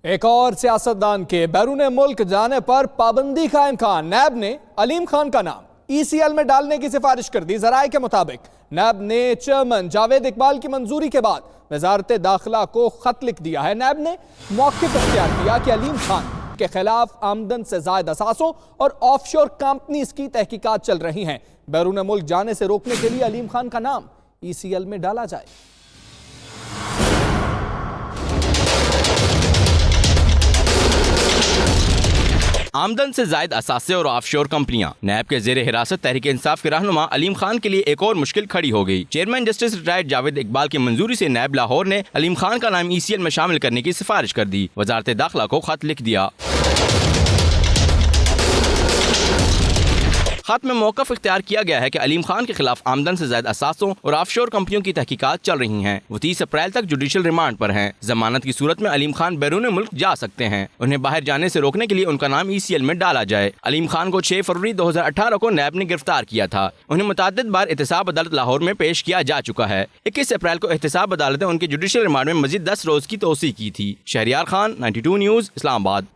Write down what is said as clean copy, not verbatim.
एक और सियासतदान के बैरून मुल्क जाने पर पाबंदी का इम्कान। नैब ने अलीम खान का नाम ECL में डालने की सिफारिश कर दी। जराए के मुताबिक नैब ने चेयरमैन जावेद इकबाल की मंजूरी के बाद वजारत दाखिला को खत लिख दिया है। नैब ने मौक़िफ़ इख्तियार किया कि अलीम खान के खिलाफ आमदन से ज़ायद असासों और ऑफशोर कंपनीज की तहकीकात चल रही हैं। बैरून मुल्क जाने से रोकने के लिए अलीम खान का नाम ECL में डाला जाए। आमदन से जायद असासे और ऑफशोर कंपनियां। नैब के जेर हिरासत तहरीक इंसाफ के रहनुमा अलीम खान के लिए एक और मुश्किल खड़ी हो गई। Chairman justice retired Javed Iqbal की मंजूरी से नैब लाहौर ने अलीम खान का नाम ECL में शामिल करने की सिफारिश कर दी। वजारत दाखिला को खत लिख दिया। खत में मौक़िफ़ इख्तियार किया गया है कि अलीम खान के खिलाफ आमदन से ज़ायद असासों और ऑफशोर कंपनियों की तहकीकात चल रही हैं। वो 30 अप्रैल तक जुडिशल रिमांड पर हैं। जमानत की सूरत में अलीम खान बैरून मुल्क जा सकते हैं। उन्हें बाहर जाने से रोकने के लिए उनका नाम ECL में डाला जाए। अलीम खान को 6 फरवरी 2018 को नैब ने गिरफ्तार किया था। उन्हें मुतअद्दिद बार एहतसाब अदालत लाहौर में पेश किया जा चुका है। 21 अप्रैल को एहतसाब अदालत ने उनके जुडिशल रिमांड में मजीद 10 रोज की तोसी की थी। शहरियार खान, 92 न्यूज़, इस्लामाबाद।